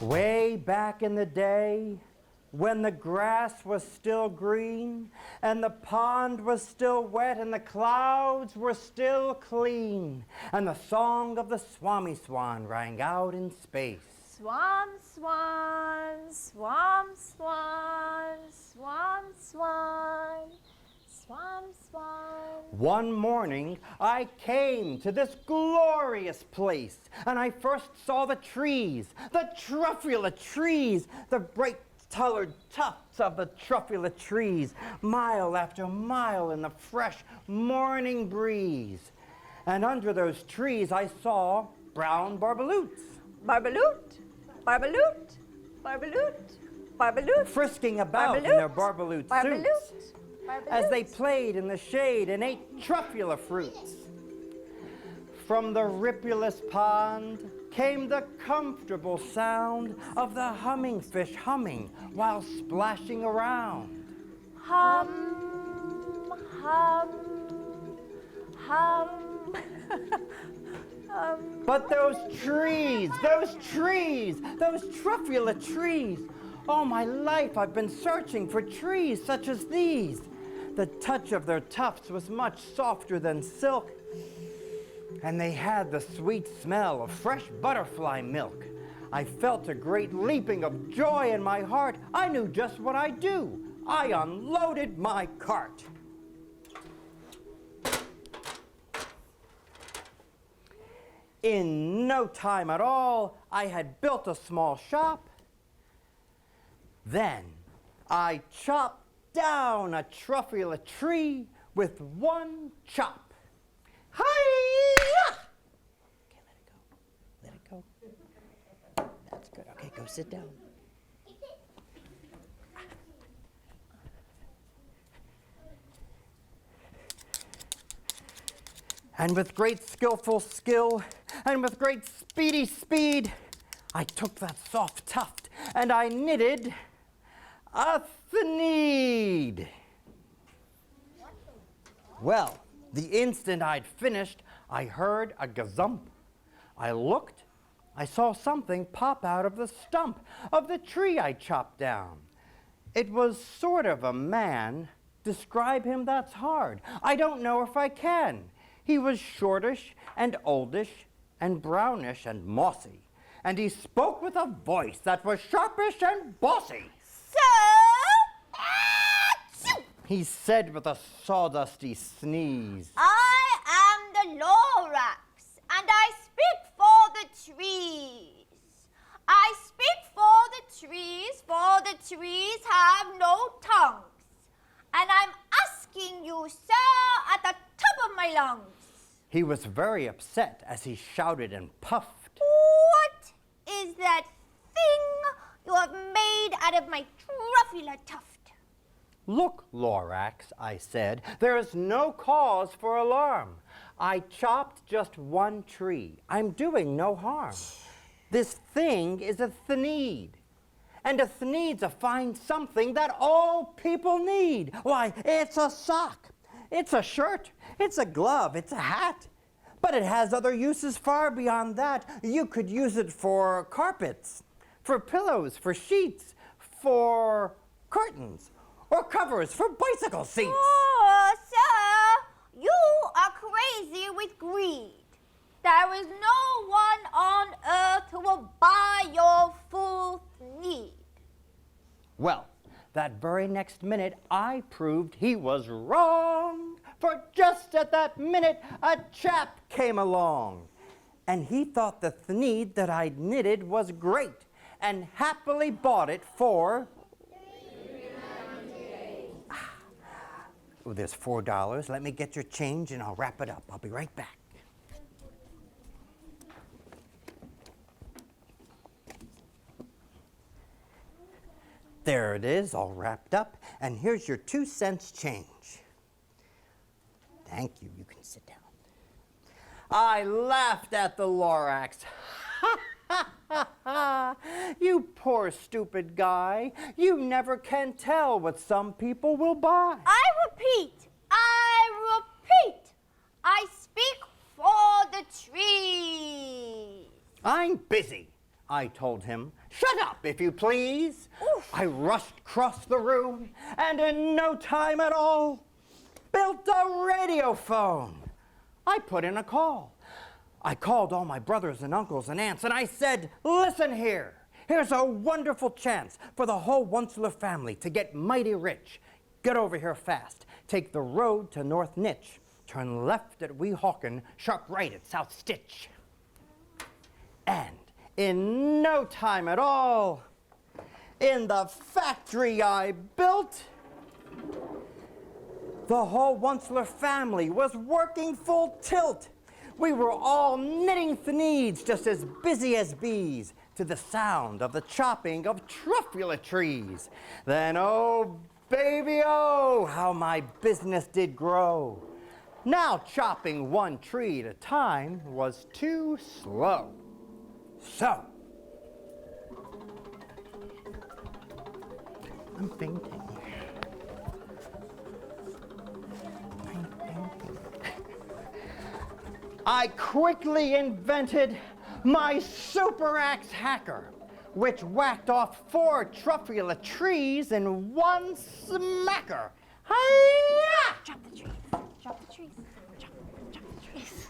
Way back in the day, when the grass was still green, and the pond was still wet, and the clouds were still clean, and the song of the Swami Swan rang out in space. Swan, swan, swan, swan, swan, swan, swan, swan. One morning, I came to this glorious place, and I first saw the trees, the Truffula trees, the bright colored tufts of the Truffula trees, mile after mile in the fresh morning breeze. And under those trees, I saw brown barbaloots. Barbaloot, barbaloot, barbaloot, barbaloot. Frisking about in their barbaloot suits as they played in the shade and ate Truffula fruits. From the ripulous pond came the comfortable sound of the humming fish humming while splashing around. Hum, hum, hum. But those trees, those Truffula trees. All my life I've been searching for trees such as these. The touch of their tufts was much softer than silk, and they had the sweet smell of fresh butterfly milk. I felt a great leaping of joy in my heart. I knew just what I'd do. I unloaded my cart. In no time at all, I had built a small shop. Then I chopped down a Truffula tree with one chop. Hi-ya! Okay, let it go. That's good. Okay, go sit down. And with great skillful skill, and with great speedy speed, I took that soft tuft and I knitted a thneed. Well, the instant I'd finished, I heard a gazump. I looked, I saw something pop out of the stump of the tree I chopped down. It was sort of a man. Describe him, that's hard. I don't know if I can. He was shortish and oldish and brownish and mossy, and he spoke with a voice that was sharpish and bossy. So, He said with a sawdusty sneeze, I am the Lorax, and I speak for the trees. I speak for the trees have no tongues. And I'm asking you, sir, at the top of my lungs. He was very upset as he shouted and puffed. What is that thing you have made out of my Truffula tuft? Look, Lorax, I said, there is no cause for alarm. I chopped just one tree. I'm doing no harm. This thing is a thneed. And a thneed's a fine something that all people need. Why, it's a sock, it's a shirt, it's a glove, it's a hat. But it has other uses far beyond that. You could use it for carpets, for pillows, for sheets, for curtains, or covers for bicycle seats. Oh, sir, you are crazy with greed. There is no one on earth who will buy your full need. Well, that very next minute, I proved he was wrong. For just at that minute, a chap came along. And he thought the thneed that I'd knitted was great, and happily bought it for... Oh, there's $4. Let me get your change and I'll wrap it up. I'll be right back. There it is, all wrapped up. And here's your 2 cents change. Thank you. You can sit down. I laughed at the Lorax. Ha, ha, ha. You poor stupid guy. You never can tell what some people will buy. I repeat, I speak for the trees. I'm busy, I told him. Shut up, if you please. Oof. I rushed across the room and in no time at all built a radiophone. I put in a call. I called all my brothers and uncles and aunts and I said, listen here. Here's a wonderful chance for the whole Once-ler family to get mighty rich. Get over here fast. Take the road to North Nitch. Turn left at Weehawken, sharp right at South Stitch. And in no time at all, in the factory I built, the whole Once-ler family was working full tilt. We were all knitting thneeds just as busy as bees to the sound of the chopping of truffula trees. Then, oh, baby, oh, how my business did grow. Now chopping one tree at a time was too slow. So, I'm fainting. I quickly invented my super axe hacker, which whacked off 4 truffula trees in one smacker. Hi-ya! Drop the trees, drop the trees, drop the trees.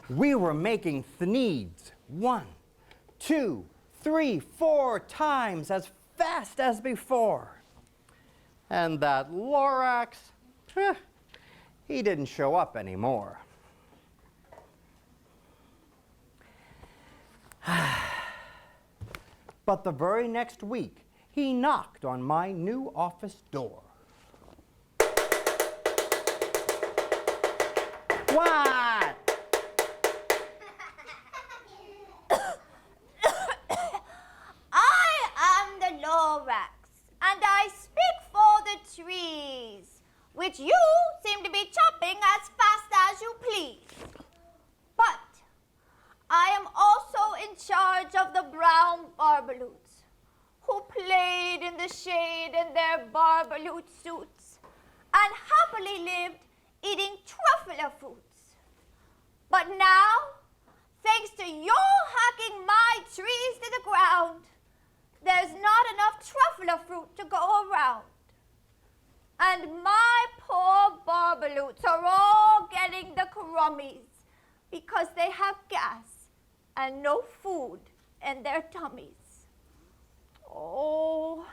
We were making thneeds 1, 2, 3, 4 times as fast as before. And that Lorax, he didn't show up anymore. But the very next week, he knocked on my new office door. What? Lorax, and I speak for the trees, which you seem to be chopping as fast as you please. But I am also in charge of the brown barbaloots, who played in the shade in their barbaloot suits and happily lived eating truffula fruits. But now, thanks to your hacking my trees to the ground, there's not enough truffula fruit to go around. And my poor barbaloots are all getting the crummies because they have gas and no food in their tummies. Oh,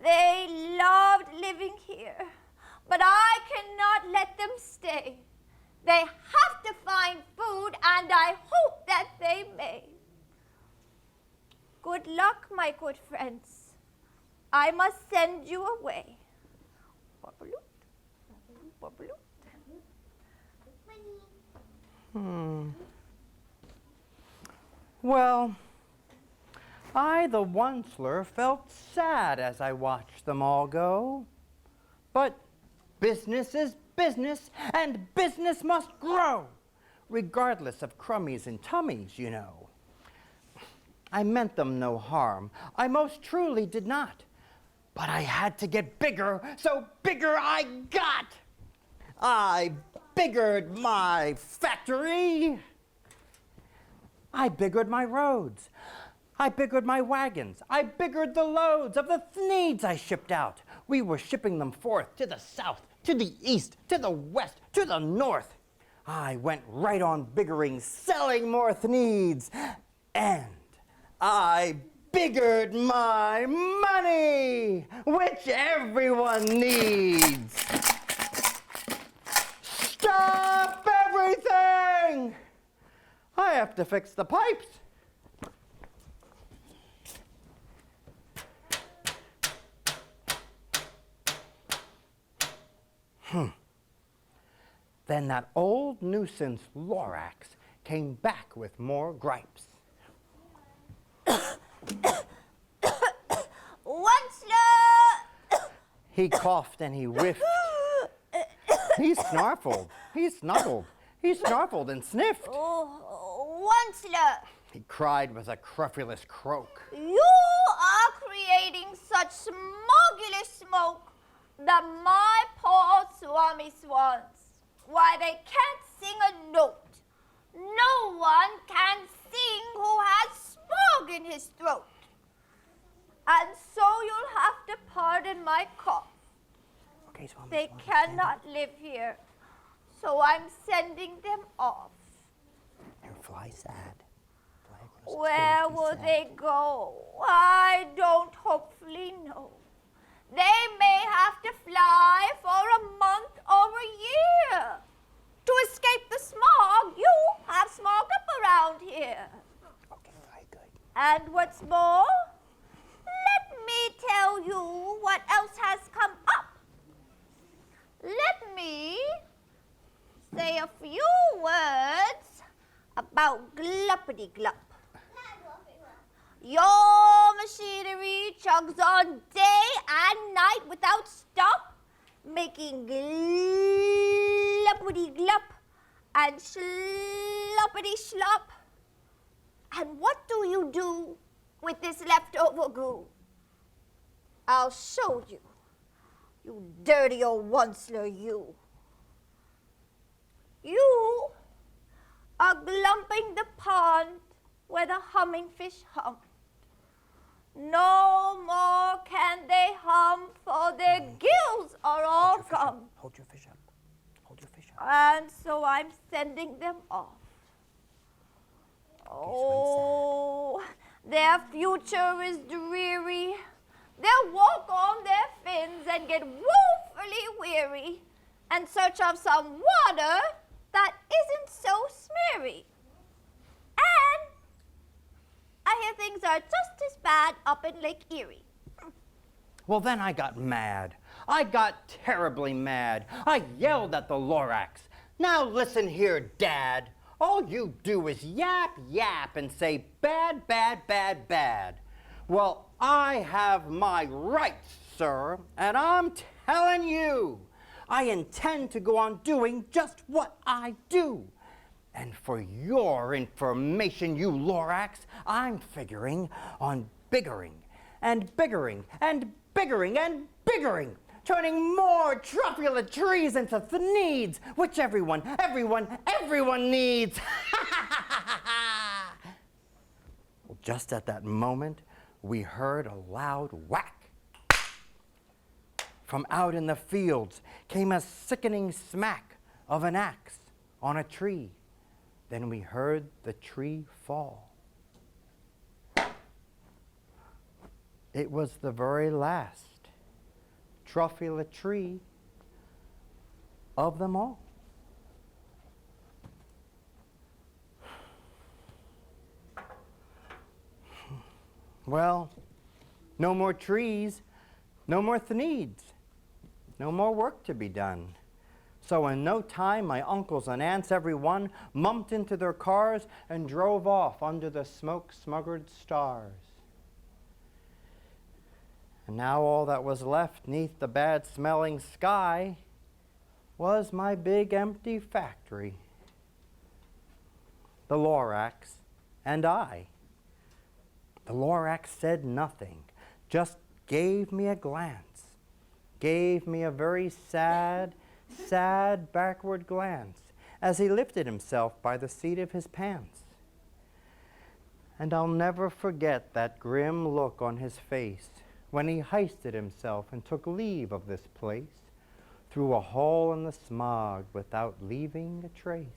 they loved living here, but I cannot let them stay. They have to find food, and I hope that they may. Good luck, my good friends. I must send you away. Barbaloot, barbaloot. Well, I, the Once-ler, felt sad as I watched them all go. But business is business, and business must grow, regardless of crummies and tummies, you know. I meant them no harm. I most truly did not. But I had to get bigger, so bigger I got. I biggered my factory. I biggered my roads. I biggered my wagons. I biggered the loads of the thneeds I shipped out. We were shipping them forth to the south, to the east, to the west, to the north. I went right on biggering, selling more thneeds. And I biggered my money, which everyone needs. Stop everything! I have to fix the pipes. Then that old nuisance Lorax came back with more gripes. Once-ler! He coughed and he whiffed. He snarfled. He snuggled. He snarfled and sniffed. Oh, Once-ler, He cried with a crufulous croak. you are creating such smogulous smoke that my poor swami swans, why, they can't sing a note. No one can sing who has smog in his throat. And so you'll have to pardon my cough. Okay, Swami, They Swami, cannot live here, so I'm sending them off. They're fly sad. Fly Where will they go? I don't hopefully know. They may have to fly for a month or a year. To escape the smog, you have smogged up around here. Okay, very good. And what's more, let me tell you what else has come up. Let me say a few words about gluppity-glup. Your machinery chugs on day and night without stop, making gluppity-glup and sloppity-slop. And what do you do with this leftover goo? I'll show you, you dirty old Once-ler, you. You are glumping the pond where the humming fish hummed. No more can they hum, for their gills are all gum. Hold your fish up. Hold your fish up. And so I'm sending them off. Oh, their future is dreary. They'll walk on their fins and get woefully weary in search of some water that isn't so smeary. And I hear things are just as bad up in Lake Erie. Well, then I got mad. I got terribly mad. I yelled at the Lorax. Now listen here, Dad. All you do is yap, yap, and say bad, bad, bad, bad. Well, I have my rights, sir, and I'm telling you, I intend to go on doing just what I do. And for your information, you Lorax, I'm figuring on biggering and biggering and biggering and biggering, turning more Truffula trees into needs, which everyone needs. Well, just at that moment, we heard a loud whack. From out in the fields came a sickening smack of an axe on a tree. Then we heard the tree fall. It was the very last Truffula tree of them all. Well, no more trees, no more needs, no more work to be done. So in no time, my uncles and aunts, every one, mumped into their cars and drove off under the smoke-smuggered stars. And now all that was left neath the bad-smelling sky was my big empty factory, the Lorax and I. The Lorax said nothing, just gave me a glance, gave me a very sad, sad backward glance as he lifted himself by the seat of his pants. And I'll never forget that grim look on his face when he hoisted himself and took leave of this place through a hole in the smog without leaving a trace.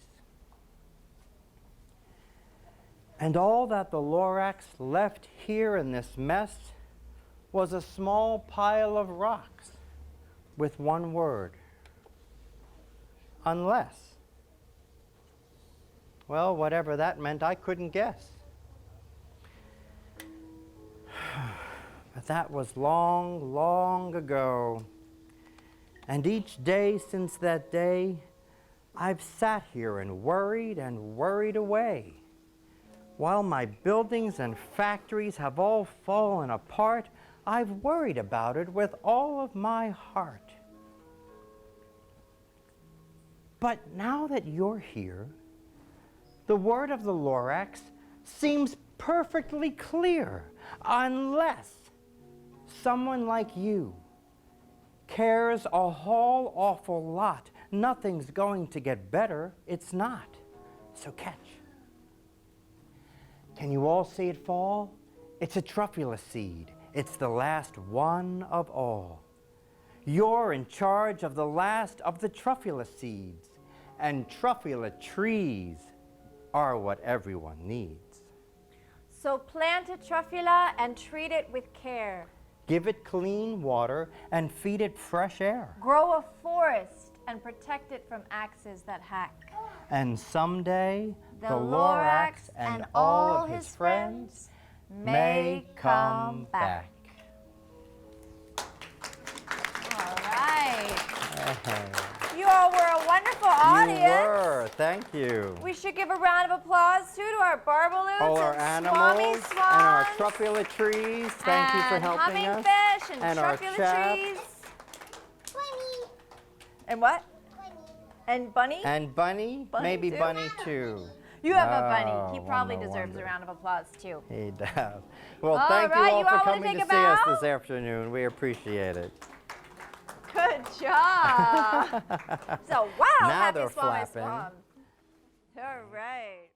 And all that the Lorax left here in this mess was a small pile of rocks with one word: unless. Well, whatever that meant, I couldn't guess. But that was long, long ago. And each day since that day, I've sat here and worried away. While my buildings and factories have all fallen apart, I've worried about it with all of my heart. But now that you're here, the word of the Lorax seems perfectly clear, unless someone like you cares a whole awful lot. Nothing's going to get better, it's not. So catch. Can you all see it fall? It's a truffula seed. It's the last one of all. You're in charge of the last of the truffula seeds, and truffula trees are what everyone needs. So plant a truffula and treat it with care. Give it clean water and feed it fresh air. Grow a forest and protect it from axes that hack. And someday The Lorax and all his friends may come back. All right. You all were a wonderful audience. You were. Thank you. We should give a round of applause too to our barbaloots All our and animals swami and swans our truffula trees. Thank you for helping us. And hummingfish and our truffula chef. trees. Bunny. And what? Bunny. And bunny? And Bunny? Bunny Maybe too? Bunny too. You have a Oh, bunny. He probably no deserves wonder. a round of applause too. He does. Well, All thank right, you all you for all wanna coming take to a see us bow? this afternoon. We appreciate it. Good job. So, wow, Now happy they're swami flapping. swans. All right.